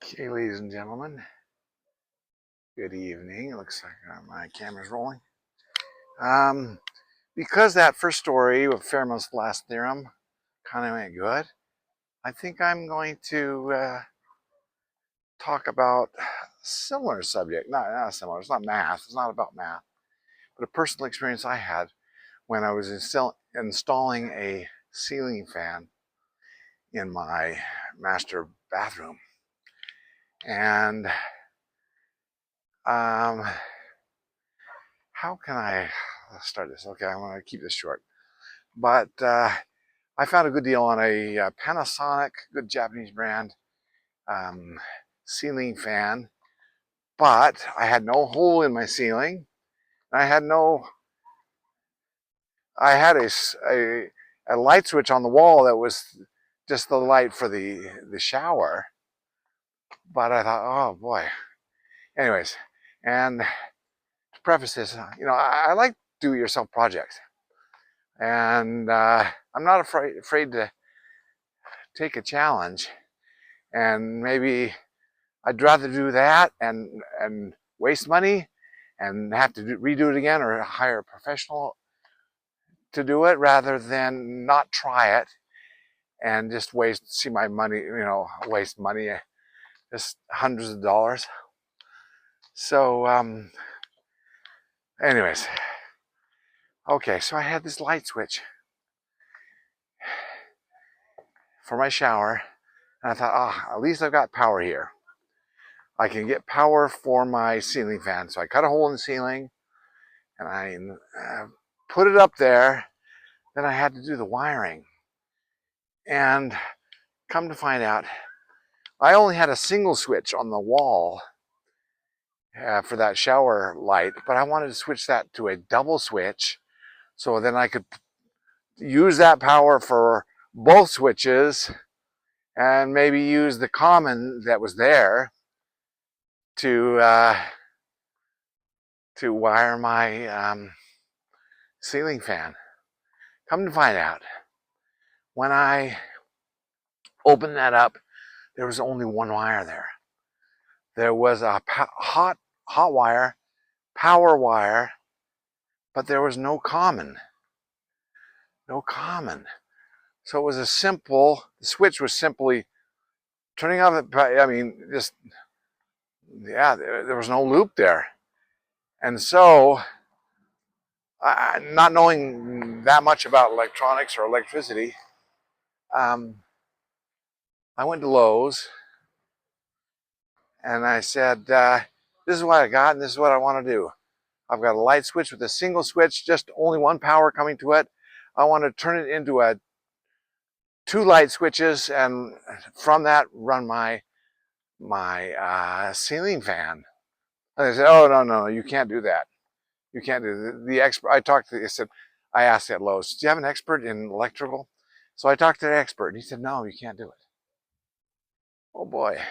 Okay, ladies and gentlemen, good evening. It looks like my camera's rolling. Um, because that first story of Fermat's last theorem kind of went good, I think I'm going to talk about a similar subject. Not similar, it's not math, it's not about math, but a personal experience I had when I was installing a ceiling fan in my master bathroom. And um, how can I start this? Okay, I want to keep this short. But I found a good deal on a Panasonic, good Japanese brand, um, ceiling fan. But I had no hole in my ceiling. I had no. I had a light switch on the wall that was just the light for the shower. But I thought, oh boy. Anyways, and to preface this, I like do-it-yourself projects, and I'm not afraid to take a challenge, and maybe I'd rather do that and waste money and have to redo it again or hire a professional to do it rather than not try it and just see my money, waste money, just hundreds of dollars. So, anyways, okay, so I had this light switch for my shower, and I thought, at least I've got power here. I can get power for my ceiling fan. So I cut a hole in the ceiling and I put it up there. Then I had to do the wiring. And come to find out, I only had a single switch on the wall for that shower light, but I wanted to switch that to a double switch so then I could use that power for both switches and maybe use the common that was there to wire my ceiling fan. Come to find out, when I opened that up, there was only one wire there. There was a hot wire, power wire, but there was no common. No common. So it was the switch was simply turning off, there was no loop there. And so, not knowing that much about electronics or electricity, I went to Lowe's and I said, this is what I got and this is what I want to do. I've got a light switch with a single switch, just only one power coming to it. I want to turn it into two light switches, and from that run my ceiling fan. And they said, "Oh no, you can't do that. You can't do the expert." I asked at Lowe's, "Do you have an expert in electrical?" So I talked to the expert, and he said, "No, you can't do it." Oh boy.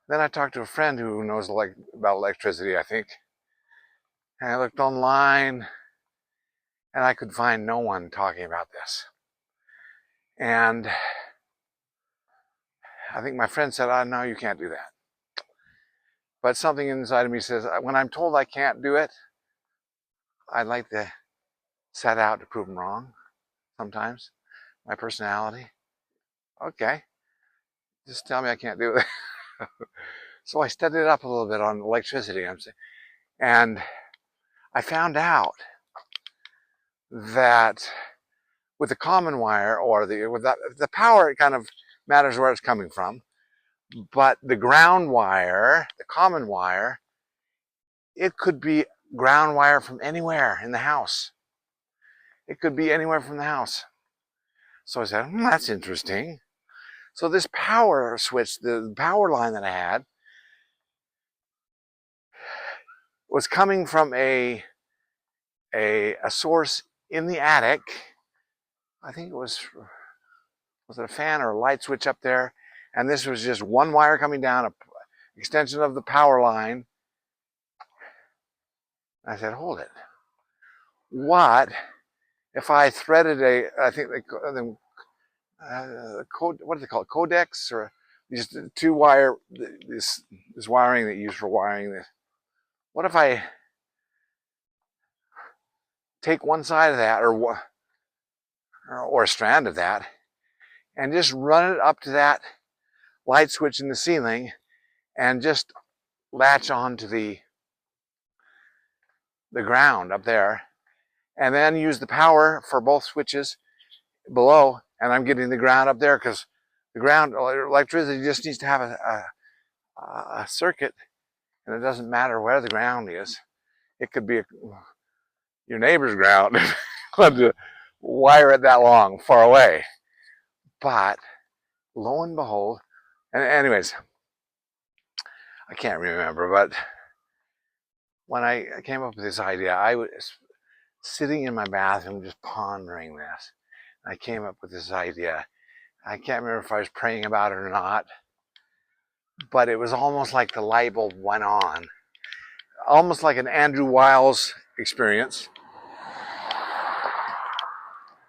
Then I talked to a friend who knows about electricity, I think, and I looked online, and I could find no one talking about this. And I think my friend said, "Oh no, you can't do that." But something inside of me says, when I'm told I can't do it, I'd like to set out to prove them wrong sometimes. My personality. Okay, just tell me I can't do it. So I studied up a little bit on electricity, and I found out that with the common wire or the power, it kind of matters where it's coming from. But the ground wire, the common wire, it could be ground wire from anywhere in the house. It could be anywhere from the house. So I said, that's interesting. So this power switch, the power line that I had, was coming from a source in the attic. I think was it a fan or a light switch up there? And this was just one wire coming down, an extension of the power line. I said, hold it. What if I threaded what do they call it? Codex or these two wire, this wiring that you use for wiring this. What if I take one side of that or a strand of that and just run it up to that light switch in the ceiling and just latch on to the ground up there, and then use the power for both switches below, and I'm getting the ground up there, because the ground electricity just needs to have a circuit, and it doesn't matter where the ground is. It could be your neighbor's ground. To wire it that long far away. But lo and behold, and anyways, I can't remember, but when I came up with this idea, I was sitting in my bathroom just pondering this. I came up with this idea. I can't remember if I was praying about it or not, but it was almost like the light bulb went on. Almost like an Andrew Wiles experience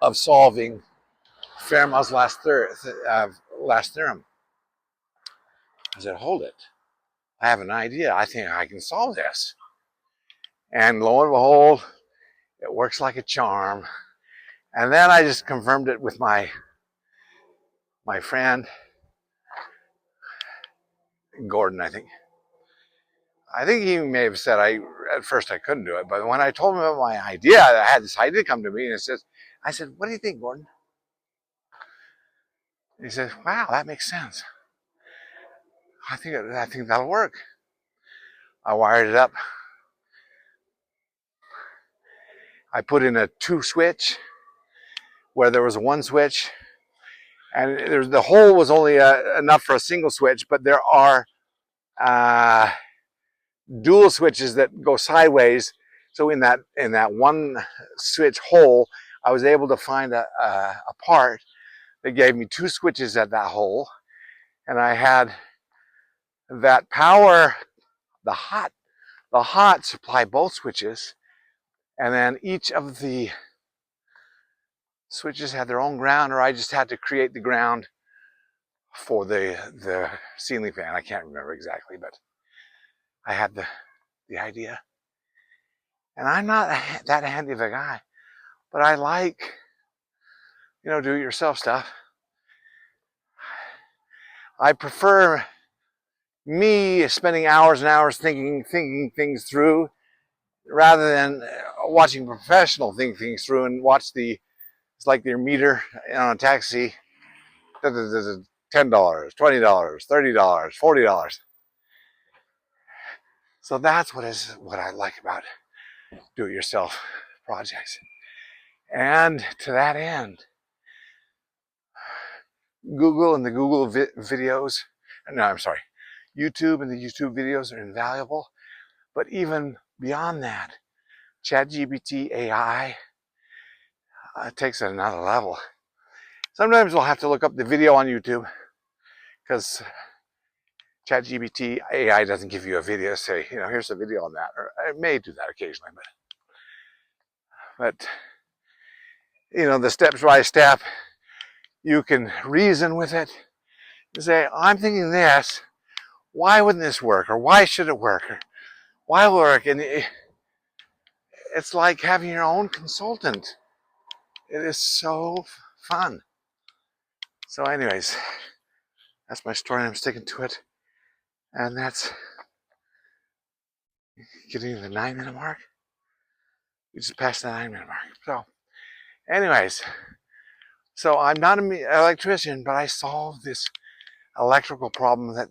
of solving Fermat's last theorem. I said, hold it. I have an idea. I think I can solve this. And lo and behold, it works like a charm. And then I just confirmed it with my friend, Gordon, I think. I think he may have said at first I couldn't do it, but when I told him about my idea, I had this idea come to me, and I said, what do you think, Gordon? And he said, wow, that makes sense. I think that'll work. I wired it up. I put in a 2 switch where there was a 1 switch, and the hole was only enough for a single switch, but there are dual switches that go sideways. So in that 1 switch hole, I was able to find a part that gave me 2 switches at that hole, and I had that power, the hot supply both switches, and then each of the switches had their own ground, or I just had to create the ground for the ceiling fan. I can't remember exactly, but I had the idea. And I'm not that handy of a guy, but I like, do-it-yourself stuff. I prefer me spending hours and hours thinking things through, rather than watching a professional think things through and it's like their meter on a taxi, $10, $20, $30, $40. So that's what I like about do-it-yourself projects. And to that end, Google and the Google videos, no, I'm sorry, YouTube and the YouTube videos are invaluable. But even beyond that, ChatGPT AI takes it another level. Sometimes we'll have to look up the video on YouTube, because ChatGPT AI doesn't give you a video, say, here's a video on that. Or it may do that occasionally, but the steps by step, you can reason with it. You say, I'm thinking this, why wouldn't this work? Or why should it work? Or why work? And it's like having your own consultant. It is so fun. So anyways, that's my story. I'm sticking to it. And that's getting to the 9-minute mark. We just passed the 9-minute mark. So anyways, so I'm not an electrician, but I solved this electrical problem that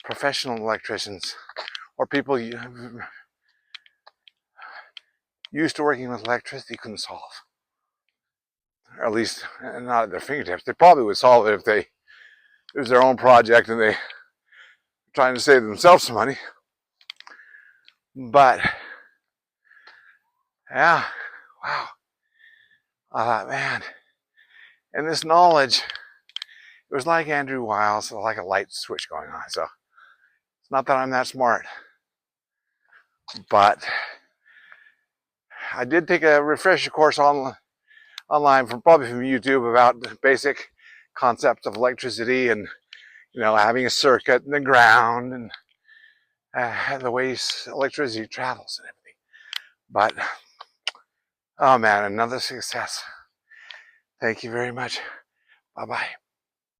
professional electricians or people used to working with electricity couldn't solve. Or at least not at their fingertips. They probably would solve it if it was their own project and they were trying to save themselves some money. But yeah, wow. I thought, man, and this knowledge, it was like Andrew Wiles, like a light switch going on. So it's not that I'm that smart, but I did take a refresher course online probably from YouTube, about the basic concepts of electricity and you know, having a circuit in the ground and the ways electricity travels and everything. But, oh man, another success. Thank you very much. Bye-bye.